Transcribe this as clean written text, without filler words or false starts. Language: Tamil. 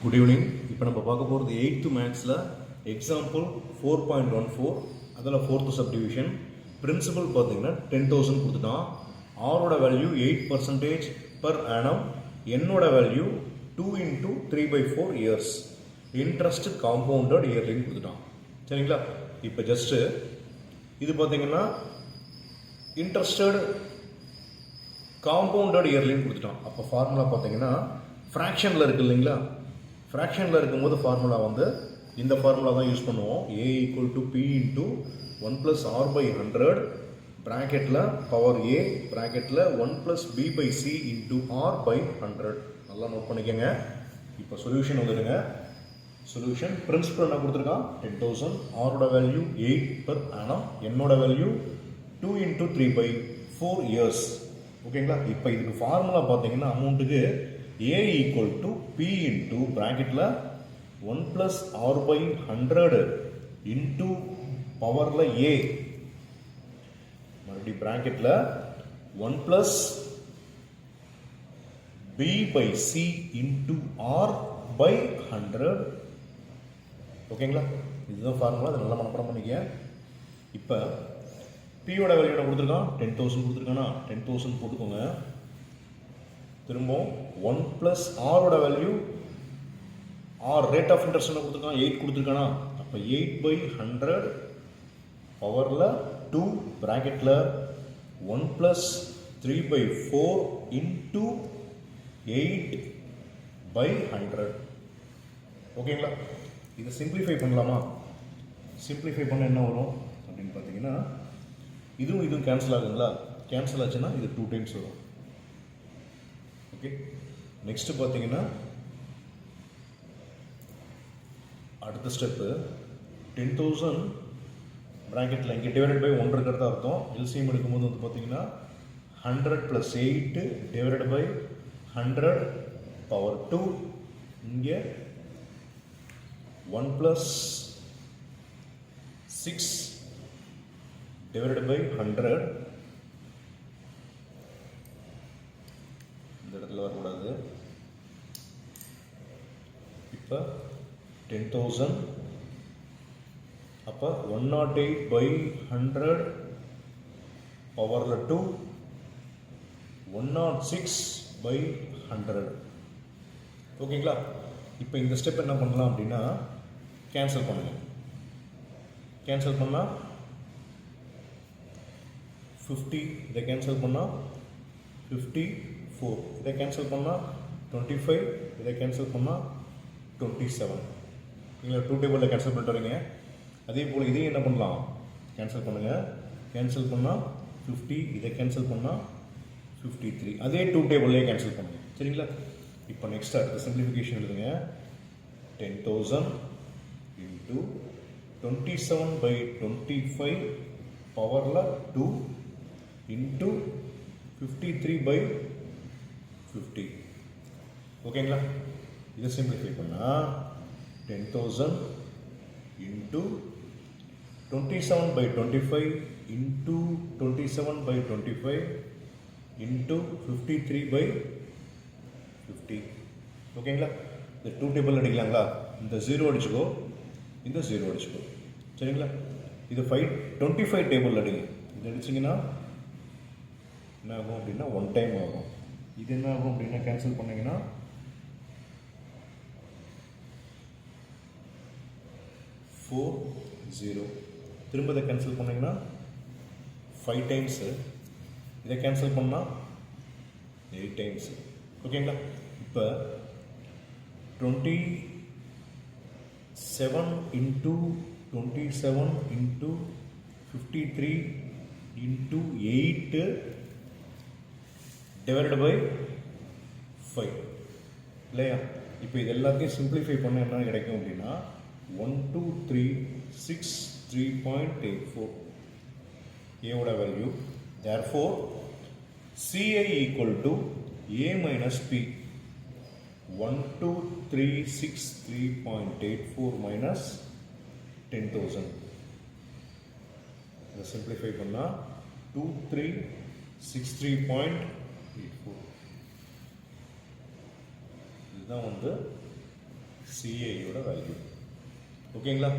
Good evening. இப்போ நம்ம பார்க்க போகிறது 8th மேக்ஸில் எக்ஸாம்பிள் 4.14 அதில் 4th சப்டிவிஷன். பிரின்சிபல் பார்த்தீங்கன்னா 10,000 கொடுத்துட்டான். ஆரோட வேல்யூ 8% per annum, என்னோட value 2 into 3/4 years, interest compounded இயர்லின்னு கொடுத்துட்டான். சரிங்களா? இப்போ ஜஸ்ட்டு இது பார்த்தீங்கன்னா இன்ட்ரெஸ்டட் காம்பவுண்டட் இயர்லின்னு கொடுத்துட்டான். அப்போ ஃபார்முலா பார்த்தீங்கன்னா ஃப்ராக்ஷனில் இருக்குது இல்லைங்களா? ஃப்ராக்ஷனில் இருக்கும்போது ஃபார்முலா வந்து இந்த ஃபார்முலா தான் யூஸ் பண்ணுவோம். A = P × 1 + R/100 ப்ராக்கெட்டில் பவர் A ப்ராக்கெட்டில் 1 + B/C × R/100. நல்லா நோட் பண்ணிக்கோங்க. இப்போ சொல்யூஷன் வந்துடுங்க. சொல்யூஷன் பிரின்சிபல் என்ன கொடுத்துருக்கான்? 10,000. ஆரோட வேல்யூ 8 per annum, என்னோட வேல்யூ 2 into 3/4 இயர்ஸ். ஓகேங்களா? இப்போ இதுக்கு ஃபார்முலா பார்த்தீங்கன்னா அமௌண்ட்டுக்கு A = P × ப்ராக்கெட்டில் 1 + R/100 இன்ட்டு பவரில் A, மறுபடியும் ப்ராக்கெட்டில் 1 + B/C × R/100. ஓகேங்களா? இதுதான் ஃபார்முலா. அதை நல்லா மனப்பாடம் பண்ணிக்க. இப்போ பியோட வேல்யூ என்ன கொடுத்துருக்கான்? 10,000 கொடுத்துருக்கானா? 10,000 போட்டுக்கோங்க. திரும்பவும் 1 + ஆரோட value, R rate of interest என்ன கொடுத்துருக்கான்? 8 கொடுத்துருக்கானா? அப்போ 8/100 பவரில் 2 ப்ராக்கெட்டில் 1 + 3/4 இன்ட்டு 8/100. ஓகேங்களா? இதை சிம்பிளிஃபை பண்ணலாமா? சிம்பிளிஃபை பண்ண என்ன வரும் அப்படின்னு பார்த்தீங்கன்னா, இதுவும் கேன்சல் ஆகுங்களா? கேன்சல் ஆச்சுன்னா இது 2 டைம்ஸ் வரும். ஓகே, நெக்ஸ்ட் பார்த்தீங்கன்னா அடுத்த ஸ்டெப்பு 10,000 ப்ராக்கெட்டில் இங்கே டிவைடட் பை 1 இருக்கிறதா அர்த்தம். எல்சிஎம் எடுக்கும்போது வந்து பார்த்தீங்கன்னா 100 + 8 டிவைடட் பை 100 பவர் 2, இங்கே 1 + 6 டிவைடட் பை 100. இந்த இடத்துல வரக்கூடாது. இப்போ 10,000 அப்போ 108/100 பவரில் 2, 106/100. ஓகேங்களா? இப்போ இந்த ஸ்டெப் என்ன பண்ணலாம் அப்படின்னா கேன்சல் பண்ணுங்க. கேன்சல் பண்ணால் 50, இதை கேன்சல் பண்ணால் 54, இதை கேன்சல் பண்ணால் 25, இதை கேன்சல் பண்ணால் 27. நீங்கள் 2 டேபிளில் கேன்சல் பண்ணிட்டு வரீங்க. அதே போல் இதையும் என்ன பண்ணலாம்? கேன்சல் பண்ணுங்கள். கேன்சல் பண்ணால் 50, இதை கேன்சல் பண்ணால் 53, அதே 2 டேபிள்லேயே கேன்சல் பண்ணுங்கள். சரிங்களா? இப்போ நெக்ஸ்ட் அடுத்த சிம்பிளிஃபிகேஷன் எழுதுங்க. 10,000 × 27/25 பவரில் 2 இன்ட்டு 53/50. ஓகேங்களா? இதை சிம்பிளிஃபை பண்ணால் 10,000 × 27/25 இன்ட்டு 27/25 இன்ட்டு 53/50. ஓகேங்களா? இந்த 2 டேபிள் அடிக்கலாங்களா? இந்த 0 அடிச்சுக்கோ, இந்த 0 அடிச்சுக்கோ. சரிங்களா? இது 25 டேபிள் அடிங்க. இது அடிச்சிங்கன்னா என்ன ஆகும் அப்படின்னா 1 டைம் ஆகும். இது என்ன ஆகும் அப்படின்னா கேன்சல் பண்ணிங்கன்னா 40. திரும்ப இதை கேன்சல் பண்ணிங்கன்னா 5 டைம்ஸு, இதை கேன்சல் பண்ணால் 8 டைம்ஸு. ஓகேங்களா? இப்போ 27 × 27 × 53 × 8 டிவைடட் பை 5 இல்லையா? இப்போ இது எல்லாத்தையும் சிம்பிளிஃபை பண்ண என்ன கிடைக்கும் அப்படின்னா 1236.3.84 ஏவோட value. Therefore CI = A - P 1236.3.84 minus 10,000. இதை சிம்பிளிஃபை பண்ணால் 2363.84. இதுதான் வந்து சிஏயோட வேல்யூ. ஓகேங்களா?